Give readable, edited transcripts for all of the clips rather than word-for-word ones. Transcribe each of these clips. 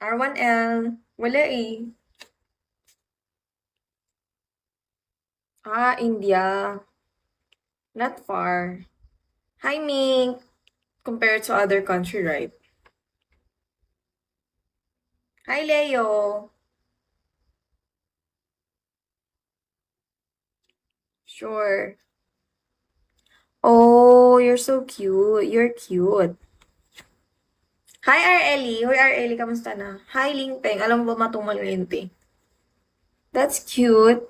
R1L. Wala eh. Ah, India. Not far. Hi, Ming. Compared to other country, right? Hi, Leo. Sure. Oh, you're so cute. You're cute. Hi, Areli. Hoy, Areli, kamusta na? Hi, Lingpeng. Alam mo ba matumal ngayon, te? That's cute.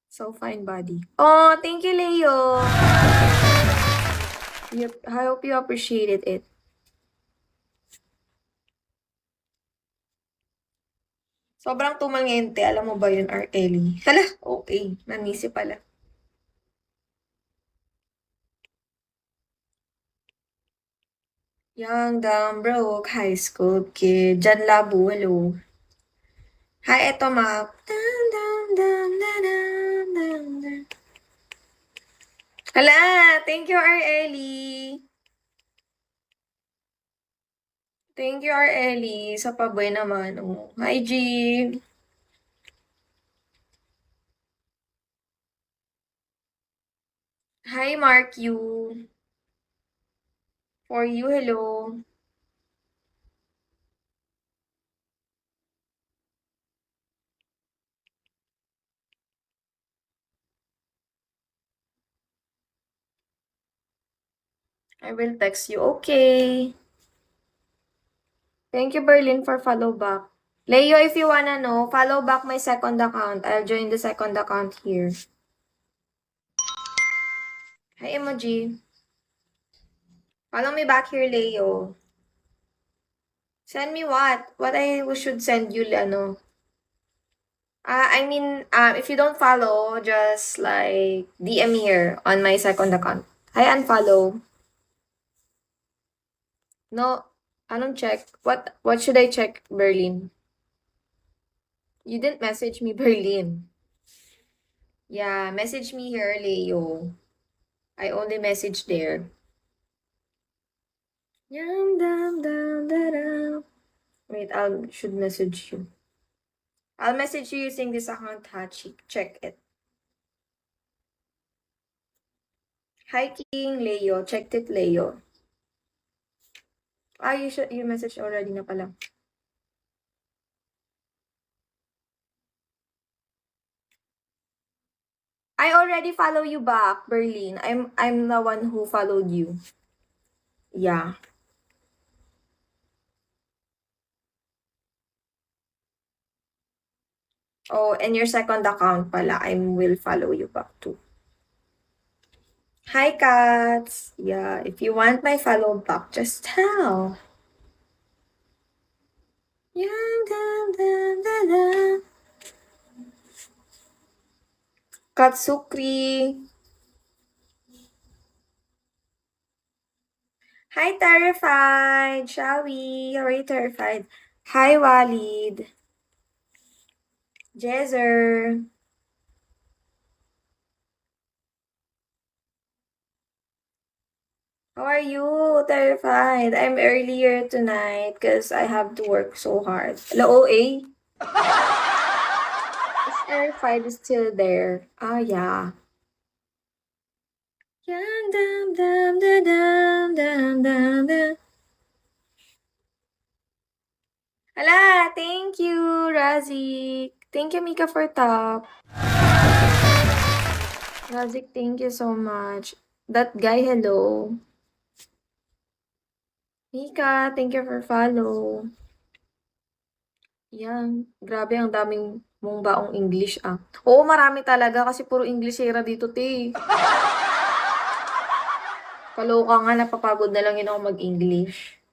So fine body. Oh, thank you, Leo. I hope you appreciated it. Sobrang tumal ngayon, te. Alam mo ba yun, Areli? Hala, okay. Nanisi pala. Young, dumb, broke, high school kid. Jan Labu, hello. Hi, eto, Map. Dun, dun, dun, dun, dun, dun, dun. Hala, thank you, Areli. Thank you, Areli. Sa paboy naman. Oh. Hi, G. Hi, Mark you. For you, hello. I will text you. Okay. Thank you, Berlin, for follow back. Leo, if you wanna know, follow back my second account. I'll join the second account here. Hi, emoji. Follow me back here, Leo. Send me what? What I should send you, ano? If you don't follow, just like DM here on my second account. Hi, unfollow. No, I don't check. What should I check, Berlin? You didn't message me, Berlin. Yeah, message me here, Leo. I only message there. Yum, dum, dum, da, dum. Wait, I should message you. I'll message you using this account, Hachi. Check it. Hi, King Leo. Checked it, Leo. Ah, you messaged already na pala. I already follow you back, Berlin. I'm the one who followed you. Yeah. Oh, and your second account pala, I will follow you back too. Hi, cats. Yeah, if you want my follow back, just tell. Yeah, da, da, da, da. Katsukri. Hi, Terrified. Shall we? How are you, Terrified? Hi, Walid. Jezer. How are you? Terrified. I'm earlier tonight because I have to work so hard. Hello, OA? Is Terrified still there? Ah, yeah. Dum, dum, dum, dum, dum, dum, dum, dum. Hala, thank you, Razik. Thank you, Mika, for top. Razik, thank you so much. That guy, hello. Mika, thank you for follow. Yan. Grabe, ang daming mong baong English, ah. Oo, marami talaga kasi puro Englishera dito, te. Kaloka nga, napapagod na lang yun ako mag-English.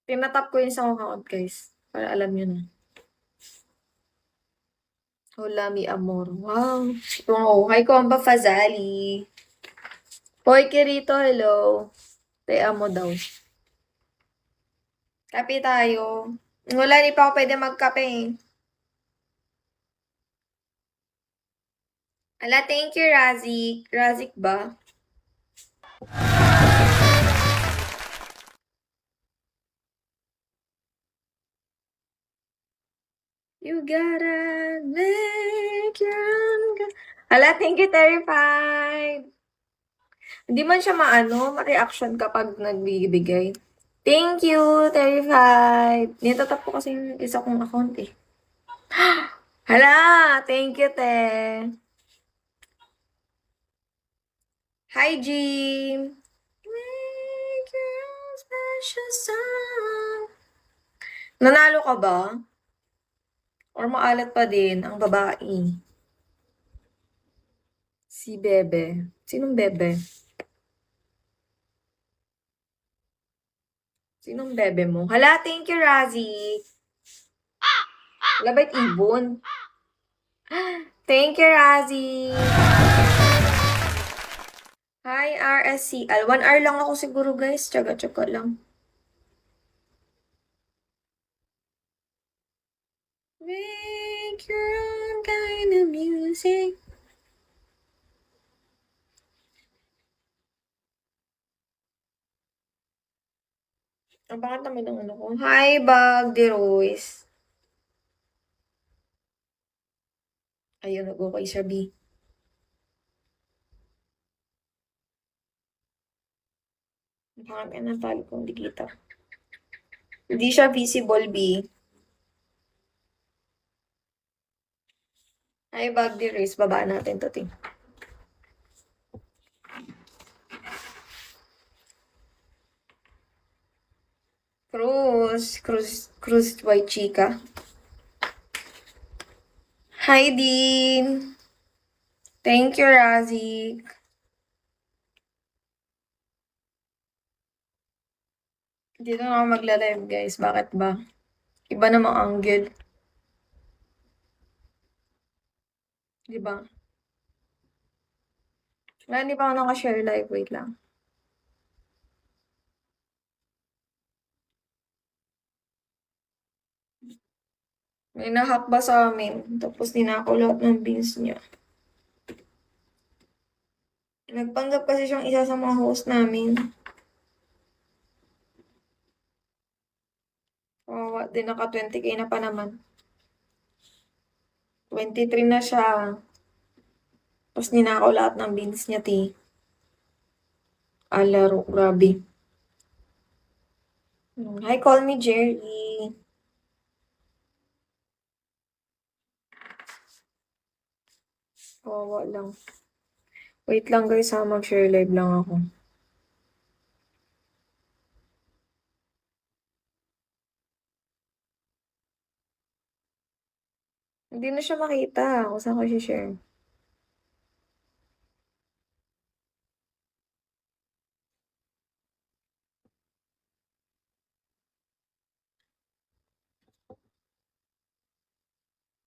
Tinatap ko yun sa account, guys. Para alam nyo na. Hola, mi amor. Wow. Wow. Hi, Komba Fazali. Hoy, Kirito, hello. Te amo daw. Kape tayo. Wala, di pa ako pwede magkape eh. Ala, thank you, Razik. Razik ba? You gotta make your own. Hala, thank you, Terrified. Hindi man siya ma-reaction kapag nagbibigay. Thank you, Terrified. Nitatap ko kasi yung isa kong account eh. Hala, thank you, te. Hi, Jim. Make your own special song. Nanalo ka ba? Or maalat pa din ang babae? Si Bebe. Sinong Bebe? Sinong Bebe mo? Hala, thank you, Razi. Wala ba't ibon? Thank you, Razi. Hi, RSCL. 1 hour lang ako siguro, guys. Tsaga-tsaga lang. Make your own kind of music. Ang bakit naman ang ano ko? Hi, Bag de Royce. Ayun, nag-okay siya, B. Bakit ka natalo kung di kita? Hindi siya visible, B. Hi, Bag de Royce. Baba natin to, ting. Cruz White Chica. Hi, Dean. Thank you, Razik. Dito na ako magla-live, guys. Bakit ba? Iba namang angle. Di ba? Wala, hindi pa ako naka-share live. Wait lang. May nahack ba sa amin? Tapos ninakaw lahat ng beans niya. Nagpanggap kasi siyang isa sa mga host namin. Kawawa din, naka 20k na pa naman. 23 na siya. Tapos ninakaw lahat ng beans niya, ti. Alaro, grabe. Hi, call me Jerry. Kawawa lang. Wait lang guys ha, mag-share live lang ako. Hindi na siya makita kung saan ko share.